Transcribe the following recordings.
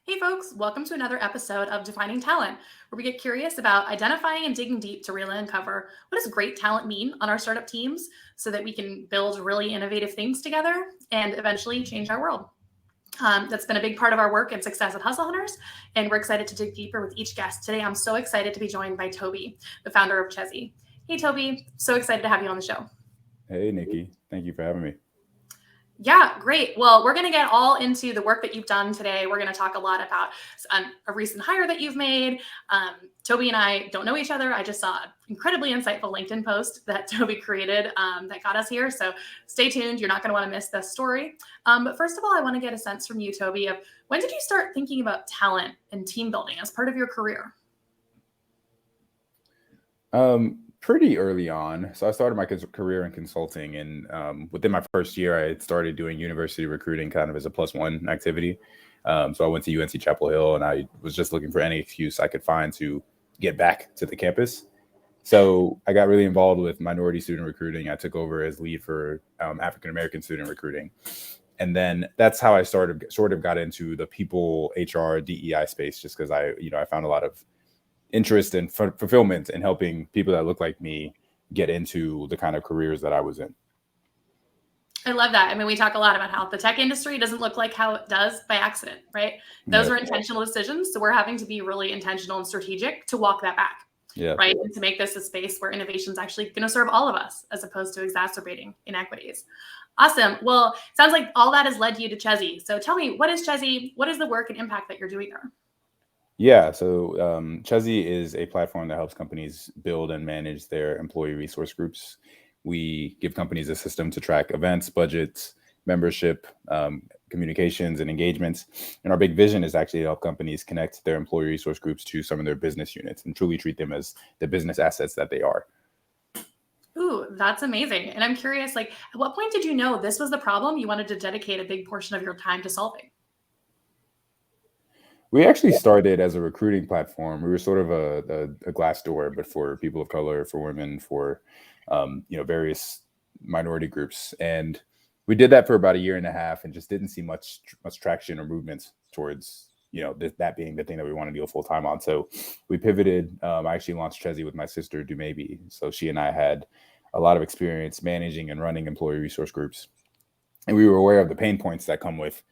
Hey, folks, welcome to another episode of Defining Talent, where we get curious about identifying and digging deep to really uncover what does great talent mean on our startup teams so that we can build really innovative things together and eventually change our world. That's been a big part of our work and success at Hustle Hunters, and we're excited to dig deeper with each guest. Today, I'm so excited to be joined by Toby, the founder of Chezie. Hey, Toby, so excited to have you on the show. Hey, Nikki. Thank you for having me. Yeah, great. Well, we're going to get all into the work that you've done today. We're going to talk a lot about a recent hire that you've made. Toby and I don't know each other. I just saw an incredibly insightful LinkedIn post that Toby created that got us here. So stay tuned. You're not going to want to miss this story. But first of all, I want to get a sense from you, Toby, of when did you start thinking about talent and team building as part of your career? Pretty early on. So I started my career in consulting, and within my first year, I had started doing university recruiting kind of as a plus one activity. So I went to UNC Chapel Hill, and I was just looking for any excuse I could find to get back to the campus. So I got really involved with minority student recruiting. I took over as lead for African American student recruiting. And then that's how I sort of got into the people HR DEI space, just because I found a lot of interest and fulfillment in helping people that look like me get into the kind of careers that I was in. I love that. I mean, we talk a lot about how the tech industry doesn't look like how it does by accident, right? Those Yeah. are intentional decisions. So we're having to be really intentional and strategic to walk that back, Yeah. right? And to make this a space where innovation is actually going to serve all of us as opposed to exacerbating inequities. Awesome. Well, sounds like all that has led you to Chezie. So tell me, what is Chezie? What is the work and impact that you're doing there? Yeah. So Chezie is a platform that helps companies build and manage their employee resource groups. We give companies a system to track events, budgets, membership, communications, and engagements. And our big vision is actually to help companies connect their employee resource groups to some of their business units and truly treat them as the business assets that they are. Ooh, that's amazing. And I'm curious, like, at what point did you know this was the problem you wanted to dedicate a big portion of your time to solving? We actually started as a recruiting platform. We were sort of a glass door, but for people of color, for women, for various minority groups, and we did that for about a year and a half, and just didn't see much traction or movement towards that being the thing that we want to do full time on. So we pivoted. I actually launched Chezie with my sister Dumaybe. So she and I had a lot of experience managing and running employee resource groups, and we were aware of the pain points that come with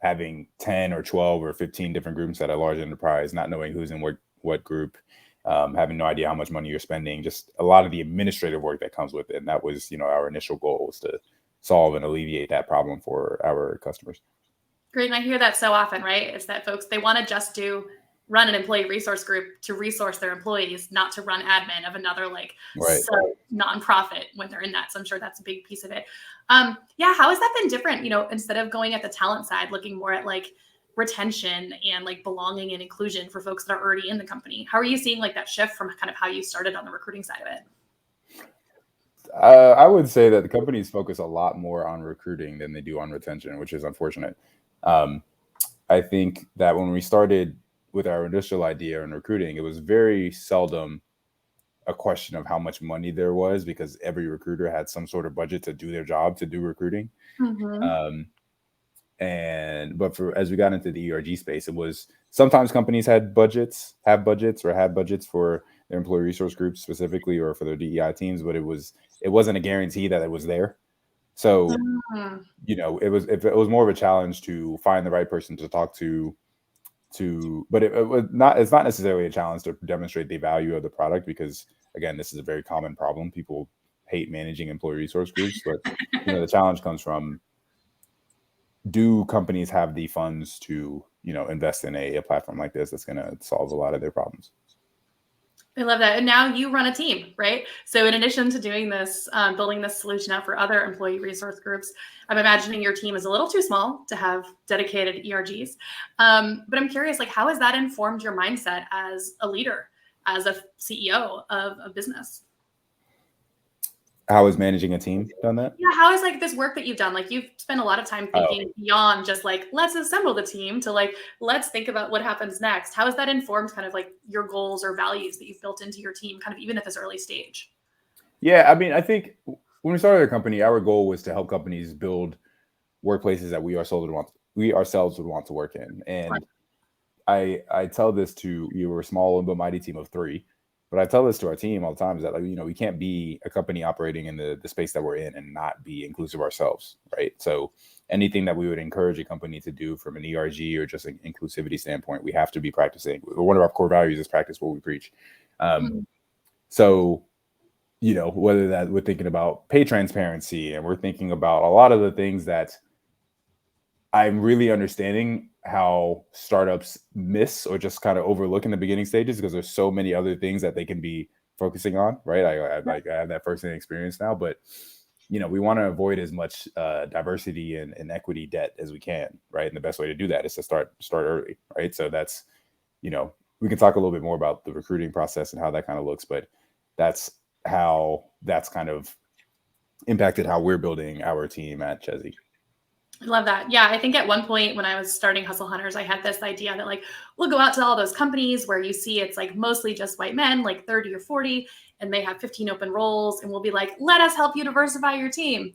having 10 or 12 or 15 different groups at a large enterprise, not knowing who's in what group, having no idea how much money you're spending, just a lot of the administrative work that comes with it. And that was, our initial goal was to solve and alleviate that problem for our customers. Great. And I hear that so often, right? It's that folks, they want to just run an employee resource group to resource their employees, not to run admin of another Right. nonprofit when they're in that. So I'm sure that's a big piece of it. Yeah. How has that been different? Instead of going at the talent side, looking more at retention and belonging and inclusion for folks that are already in the company. How are you seeing that shift from kind of how you started on the recruiting side of it? I would say that the companies focus a lot more on recruiting than they do on retention, which is unfortunate. I think that when we started with our initial idea in recruiting, it was very seldom a question of how much money there was, because every recruiter had some sort of budget to do their job, to do recruiting. Mm-hmm. Um, but as we got into the ERG space, it was sometimes companies have budgets for their employee resource groups specifically, or for their DEI teams, but it wasn't a guarantee that it was there. So, it was more of a challenge to find the right person to talk but it was not, it's not necessarily a challenge to demonstrate the value of the product, because again, this is a very common problem. People hate managing employee resource groups, but the challenge comes from, do companies have the funds to invest in a platform like this that's going to solve a lot of their problems? I love that. And now you run a team, right? So in addition to doing this, building this solution out for other employee resource groups, I'm imagining your team is a little too small to have dedicated ERGs. But I'm curious, how has that informed your mindset as a leader, as a CEO of a business? How has managing a team done that? Yeah, how is this work that you've done? You've spent a lot of time thinking beyond just let's assemble the team to let's think about what happens next. How has that informed kind of your goals or values that you've built into your team, kind of even at this early stage? Yeah, I mean, I think when we started the company, our goal was to help companies build workplaces that we ourselves would want to work in. And I tell this to, you were a small but mighty team of 3, but I tell this to our team all the time, is that, like, we can't be a company operating in the space that we're in and not be inclusive ourselves, right? So anything that we would encourage a company to do from an ERG or just an inclusivity standpoint, we have to be practicing. One of our core values is practice what we preach. So, whether that we're thinking about pay transparency, and we're thinking about a lot of the things that I'm really understanding how startups miss or just kind of overlook in the beginning stages, because there's so many other things that they can be focusing on, right? I have that firsthand experience now, but we want to avoid as much diversity and equity debt as we can, right? And the best way to do that is to start early, right? So that's, we can talk a little bit more about the recruiting process and how that kind of looks, but that's how that's kind of impacted how we're building our team at Chezie. I love that. Yeah, I think at one point when I was starting Hustle Hunters, I had this idea that, like, we'll go out to all those companies where you see it's like mostly just white men, like 30 or 40, and they have 15 open roles, and we'll be like, let us help you diversify your team.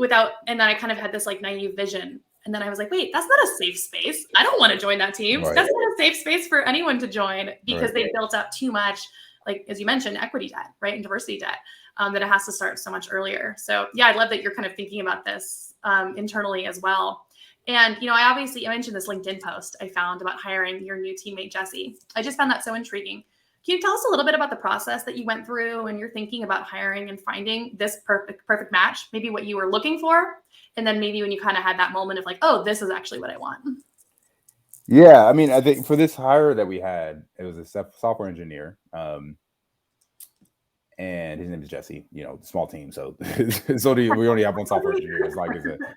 And then I kind of had this like naive vision. And then I was like, wait, that's not a safe space. I don't want to join that team. Right. That's not a safe space for anyone to join, because they built up too much, like, as you mentioned, equity debt, right? And diversity debt, that it has to start so much earlier. So yeah, I love that you're kind of thinking about this internally as well. And, I mentioned this LinkedIn post I found about hiring your new teammate, Chezie. I just found that so intriguing. Can you tell us a little bit about the process that you went through when you're thinking about hiring and finding this perfect match, maybe what you were looking for, and then maybe when you kind of had that moment of like, oh, this is actually what I want? Yeah, I mean, I think for this hire that we had, it was a software engineer, and his name is Jesse. Small team, so we only have one software engineer. It's like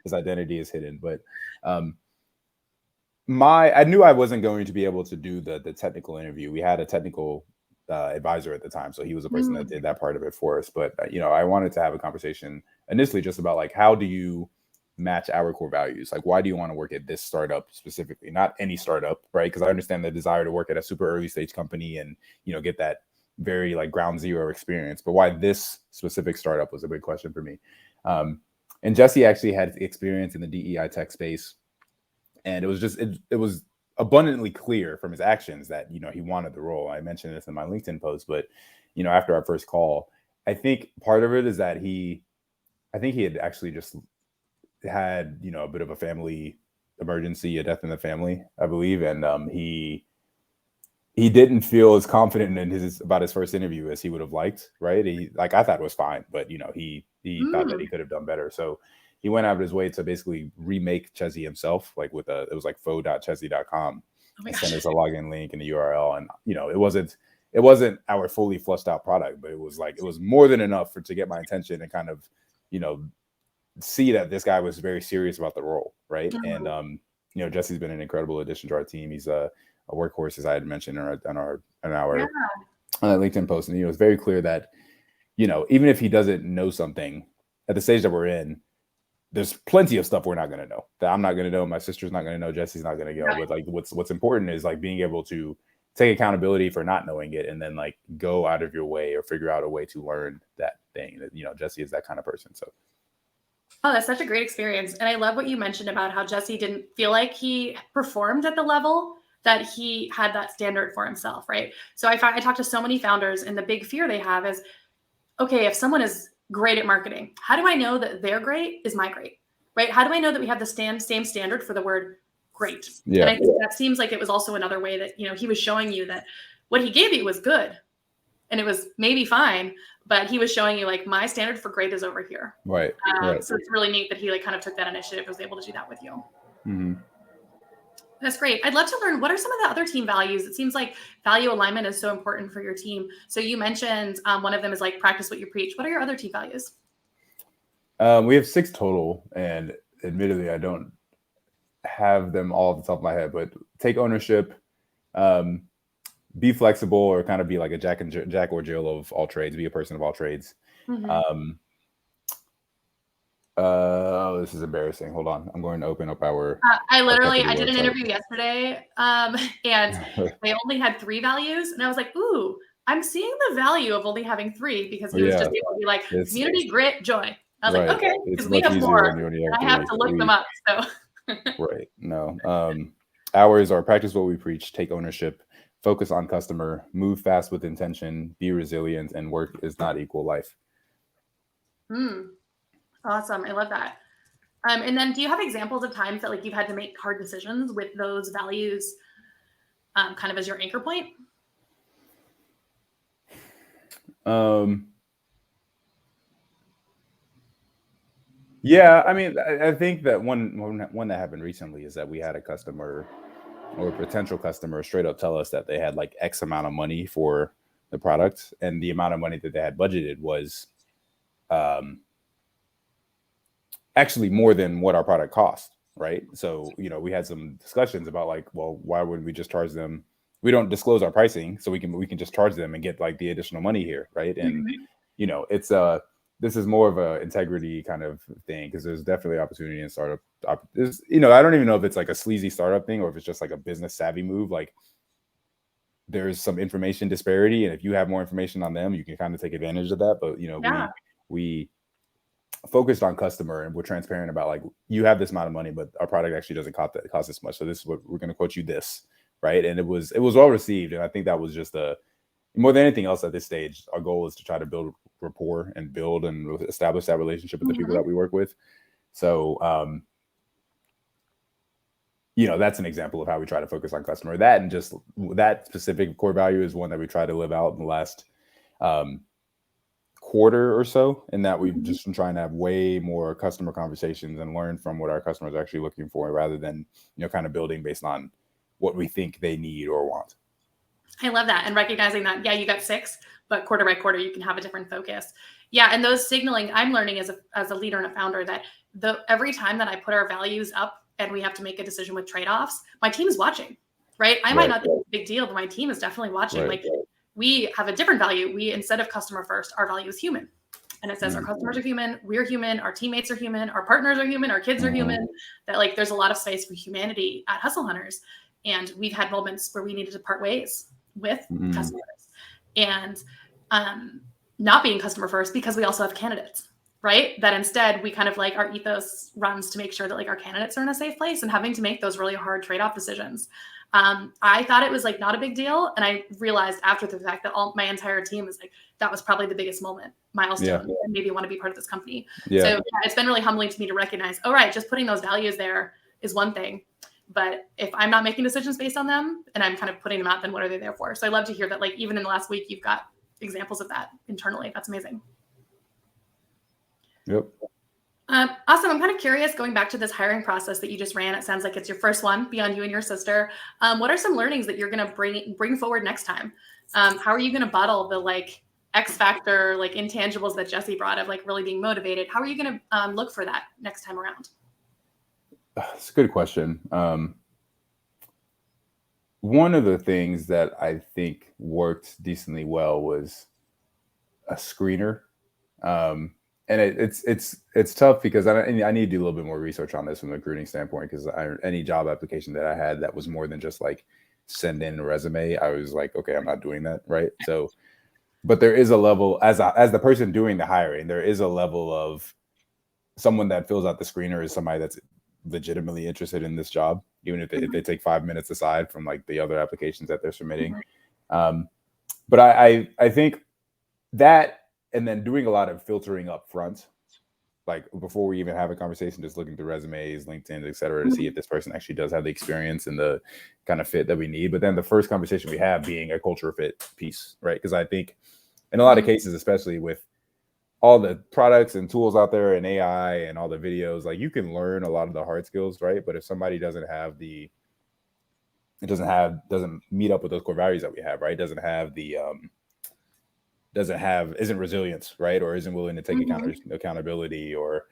his identity is hidden. But I knew I wasn't going to be able to do the technical interview. We had a technical advisor at the time, so he was the person that did that part of it for us. But I wanted to have a conversation initially just about, like, how do you match our core values? Like, why do you want to work at this startup specifically, not any startup, right? Because I understand the desire to work at a super early stage company and get that very like ground zero experience, but why this specific startup was a big question for me. And Jesse actually had experience in the DEI tech space, and it was just it was abundantly clear from his actions that he wanted the role. I mentioned this in my LinkedIn post, but after our first call, I think part of it is that he had actually just had a bit of a family emergency, a death in the family, I believe, and he didn't feel as confident in about his first interview as he would have liked, right? I thought it was fine, but he thought that he could have done better. So he went out of his way to basically remake Chezie himself, like it was like fo.chezie.com. And sent us a login link and the URL, and it wasn't our fully flushed out product, but it was more than enough to get my attention and kind of see that this guy was very serious about the role, right? And Jesse's been an incredible addition to our team. He's a workhorse, as I had mentioned on our LinkedIn post, and it's very clear that even if he doesn't know something at the stage that we're in, there's plenty of stuff we're not going to know, that I'm not going to know, my sister's not going to know, Jesse's not going to go. Right. But like what's important is like being able to take accountability for not knowing it, and then like go out of your way or figure out a way to learn that thing. Jesse is that kind of person. So. Oh, that's such a great experience. And I love what you mentioned about how Jesse didn't feel like he performed at the level that he had that standard for himself, right? So I talk to so many founders, and the big fear they have is, okay, if someone is great at marketing, how do I know that their great is my great, right? How do I know that we have the same standard for the word great? Yeah. And I think that seems like it was also another way that, he was showing you that what he gave you was good, and it was maybe fine, but he was showing you like, my standard for great is over here. Right. So it's really neat that he like kind of took that initiative, was able to do that with you. Mm-hmm. That's great. I'd love to learn, what are some of the other team values? It seems like value alignment is so important for your team. So you mentioned one of them is like practice what you preach. What are your other team values? We have 6 total, and admittedly, I don't have them all off the top of my head, but take ownership, be flexible, or kind of be like a Jack or Jill of all trades, be a person of all trades. Mm-hmm. This is embarrassing. Hold on. I'm going to open up our. I did an interview yesterday, and they only had 3 values, and I was like, ooh, I'm seeing the value of only having 3, because he was just able to be like community, grit, joy. I was like, okay, because we have more. I have to look them up. So. Right. No. Ours are practice what we preach, take ownership, focus on customer, move fast with intention, be resilient, and work is not equal life. Awesome. I love that. And then do you have examples of times that like you've had to make hard decisions with those values kind of as your anchor point? Yeah, I mean, I think that one that happened recently is that we had a customer or a potential customer straight up tell us that they had like X amount of money for the product, and the amount of money that they had budgeted was actually more than what our product cost, right? So, we had some discussions about like, well, why wouldn't we just charge them? We don't disclose our pricing, so we can just charge them and get like the additional money here, right? And it's this is more of a integrity kind of thing, because there's definitely opportunity in startup. I don't even know if it's like a sleazy startup thing or if it's just like a business savvy move. Like there's some information disparity, and if you have more information on them, you can kind of take advantage of that. But we focused on customer, and we're transparent about like, you have this amount of money, but our product actually doesn't cost this much. So this is what we're going to quote you this, right? And it was well received, and I think that was just more than anything else at this stage, our goal is to try to build rapport and build and establish that relationship with the people that we work with. So, that's an example of how we try to focus on customer. That and just that specific core value is one that we try to live out in the last quarter or so, and that we've just been trying to have way more customer conversations and learn from what our customers are actually looking for, rather than, kind of building based on what we think they need or want. I love that. And recognizing that, yeah, you got 6, but quarter by quarter, you can have a different focus. Yeah. And those signaling, I'm learning as a leader and a founder that every time that I put our values up and we have to make a decision with trade-offs, my team is watching, right? I might not think it's a big deal, but my team is definitely watching. Right. Like we have a different value. We, instead of customer first, our value is human. And it says our customers are human, we're human, our teammates are human, our partners are human, our kids are human, that like there's a lot of space for humanity at Hustle Hunters. And we've had moments where we needed to part ways with customers and not being customer first, because we also have candidates, right? That instead we kind of like our ethos runs to make sure that like our candidates are in a safe place, and having to make those really hard trade-off decisions. I thought it was like not a big deal. And I realized after the fact that my entire team was like, that was probably the biggest milestone, and maybe want to be part of this company. Yeah. So it's been really humbling to me to recognize, all right, just putting those values there is one thing. But if I'm not making decisions based on them and I'm kind of putting them out, then what are they there for? So I love to hear that, like, even in the last week, you've got examples of that internally. That's amazing. Yep. Awesome. I'm kind of curious, going back to this hiring process that you just ran, it sounds like it's your first one beyond you and your sister. What are some learnings that you're going to bring forward next time? How are you going to bottle the like X factor, like intangibles that Jesse brought of like really being motivated? How are you going to look for that next time around? It's a good question. One of the things that I think worked decently well was a screener. And it's tough because I need to do a little bit more research on this from the recruiting standpoint, because any job application that I had that was more than just like send in a resume, I was like, okay, I'm not doing that, right? So, but there is a level, as the person doing the hiring, there is a level of someone that fills out the screener is somebody that's legitimately interested in this job, even if they take 5 minutes aside from like the other applications that they're submitting. But I think that, and then doing a lot of filtering up front, like before we even have a conversation, just looking through resumes, LinkedIn, et cetera, to see if this person actually does have the experience and the kind of fit that we need. But then the first conversation we have being a culture fit piece, right? Because I think in a lot of cases, especially with all the products and tools out there and AI and all the videos, like you can learn a lot of the hard skills, right? But if somebody doesn't meet up with those core values that we have, right? Isn't resilient, right? Or isn't willing to take accountability, or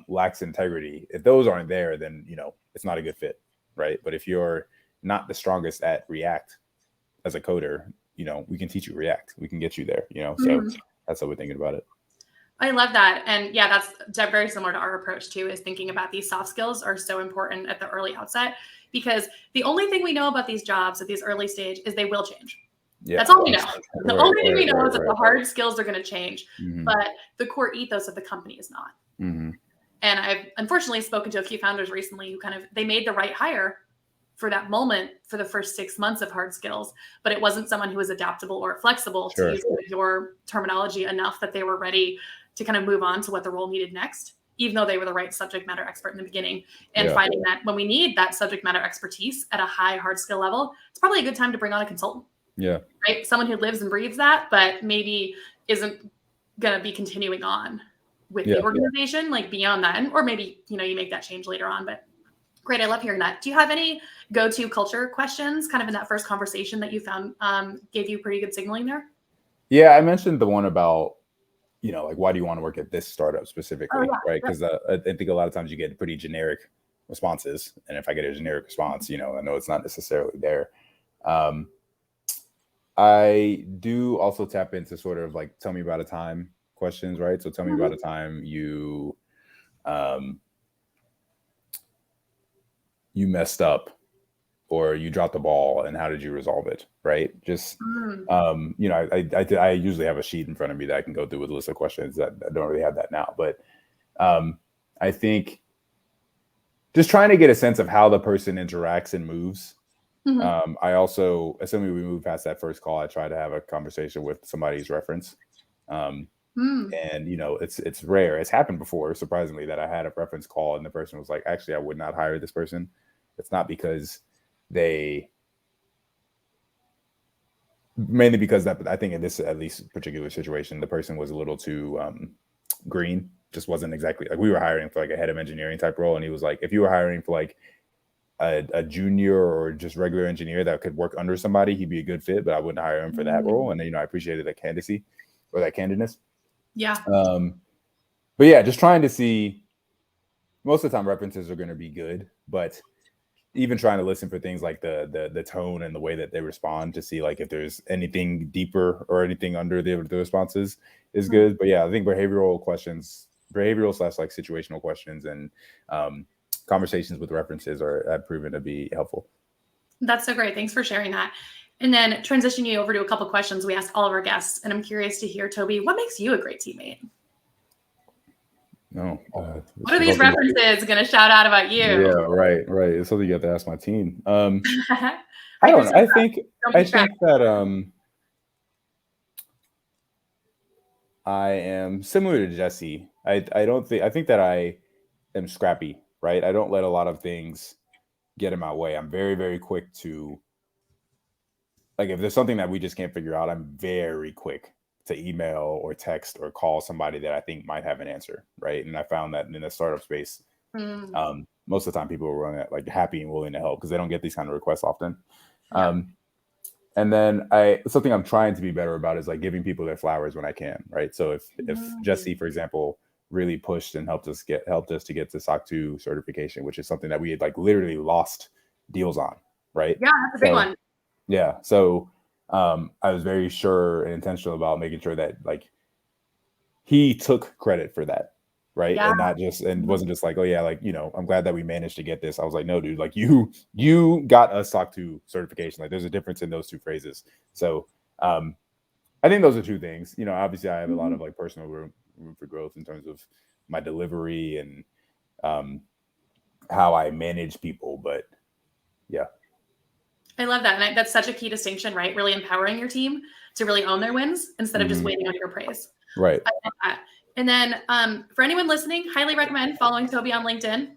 lacks integrity. If those aren't there, then, it's not a good fit, right? But if you're not the strongest at React as a coder, we can teach you React. We can get you there, So that's how we're thinking about it. I love that. And yeah, that's very similar to our approach too, is thinking about these soft skills are so important at the early outset, because the only thing we know about these jobs at this early stage is they will change. Yeah. That's all we know. The only thing we know is that the hard skills are going to change, but the core ethos of the company is not. And I've unfortunately spoken to a few founders recently who they made the right hire for that moment for the first 6 months of hard skills, but it wasn't someone who was adaptable or flexible, Sure. to use your terminology, enough that they were ready to kind of move on to what the role needed next, even though they were the right subject matter expert in the beginning. And finding that when we need that subject matter expertise at a high hard skill level, it's probably a good time to bring on a consultant. Yeah. Right? Someone who lives and breathes that, but maybe isn't going to be continuing on with the organization, like beyond that. Or maybe, you make that change later on, but great. I love hearing that. Do you have any go-to culture questions kind of in that first conversation that you found gave you pretty good signaling there? Yeah, I mentioned the one about, like, why do you want to work at this startup specifically, right? Because I think a lot of times you get pretty generic responses. And if I get a generic response, I know it's not necessarily there. I do also tap into sort of like, tell me about a time questions, right? So tell me about a time you messed up or you dropped the ball, and how did you resolve it, right? Just, I usually have a sheet in front of me that I can go through with a list of questions. That I don't really have that now, but I think just trying to get a sense of how the person interacts and moves. I also, assuming we move past that first call, I try to have a conversation with somebody's reference. And it's rare. It's happened before, surprisingly, that I had a reference call and the person was like, actually, I would not hire this person. It's not because mainly because that, I think in this, at least particular situation, the person was a little too green. Just wasn't exactly like, we were hiring for like a head of engineering type role. And he was like, if you were hiring for like a junior or just regular engineer that could work under somebody, he'd be a good fit, but I wouldn't hire him for that role. And then, I appreciated that candidacy or that candidness. Yeah. But yeah, just trying to see, most of the time references are going to be good, but even trying to listen for things like the tone and the way that they respond to see like if there's anything deeper or anything under the responses is good. But yeah, I think behavioral / like situational questions and conversations with references have proven to be helpful. That's so great. Thanks for sharing that. And then transitioning you over to a couple of questions we asked all of our guests. And I'm curious to hear, Toby, what makes you a great teammate? No. What are these references going to shout out about you? Yeah, right. It's something you have to ask my team. I don't know. I think that I am similar to Jesse. I think that I am scrappy, right? I don't let a lot of things get in my way. I'm very, very quick to, like, if there's something that we just can't figure out, I'm very quick to email or text or call somebody that I think might have an answer, right? And I found that in the startup space, most of the time people are running like happy and willing to help because they don't get these kind of requests often. And then something I'm trying to be better about is like giving people their flowers when I can, right? So if Jesse, for example, really pushed and helped us to get to SOC 2 certification, which is something that we had like literally lost deals on, right? Yeah, that's a big one. Yeah. So I was very sure and intentional about making sure that like he took credit for that, right? Yeah. And wasn't just like, oh yeah, like, I'm glad that we managed to get this. I was like, no, dude, like you got us SOC 2 certification. Like there's a difference in those two phrases. So I think those are two things. Obviously I have a lot of like personal room for growth in terms of my delivery and how I manage people. But yeah. I love that. And that's such a key distinction, right? Really empowering your team to really own their wins instead of just waiting on your praise. Right. I love that. And then for anyone listening, highly recommend following Toby on LinkedIn.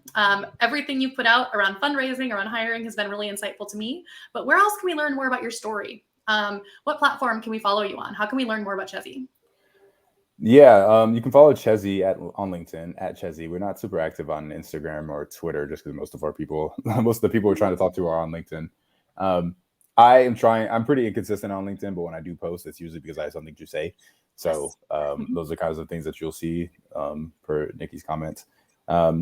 Everything you put out around fundraising, around hiring has been really insightful to me. But where else can we learn more about your story? What platform can we follow you on? How can we learn more about Chezie? Yeah, you can follow Chezie on LinkedIn at Chezie. We're not super active on Instagram or Twitter just because most of the people we're trying to talk to are on LinkedIn. I'm pretty inconsistent on LinkedIn, but when I do post, it's usually because I have something to say. So those are kinds of things that you'll see per Nikki's comments. I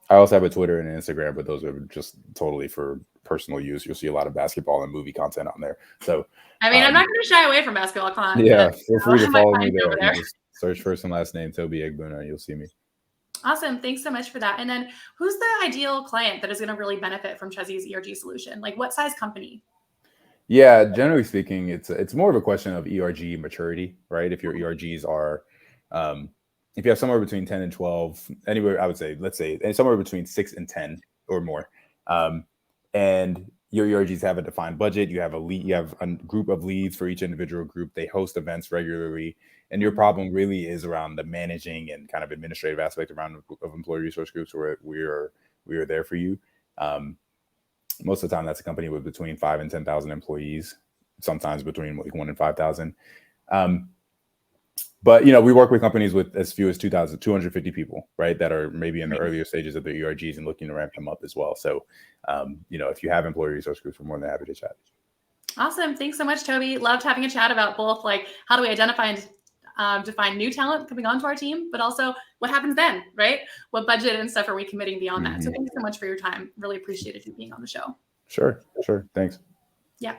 also have a Twitter and an Instagram, but those are just totally for personal use. You'll see a lot of basketball and movie content on there. So I'm not going to shy away from basketball content. Yeah, feel free to follow me there. Just search first and last name Toby Egbuna, and you'll see me. Awesome. Thanks so much for that. And then who's the ideal client that is going to really benefit from Chezie's ERG solution? Like what size company? Yeah, generally speaking, it's more of a question of ERG maturity, right? If your ERGs are, if you have somewhere between 10 and 12, anywhere, I would say, let's say somewhere between 6 and 10 or more. And your ERGs have a defined budget. You have a group of leads for each individual group. They host events regularly. And your problem really is around the managing and kind of administrative aspect around of employee resource groups, where we are there for you. Most of the time, that's a company with between 5 and 10,000 employees, sometimes between like 1 and 5,000. But, we work with companies with as few as 250 people, right, that are maybe in the earlier stages of their ERGs and looking to ramp them up as well. So, if you have employee resource groups, we're more than happy to chat. Awesome. Thanks so much, Toby. Loved having a chat about both, like, how do we identify and define new talent coming onto our team, but also what happens then, right? What budget and stuff are we committing beyond that? So thanks so much for your time. Really appreciated you being on the show. Sure. Thanks. Yeah.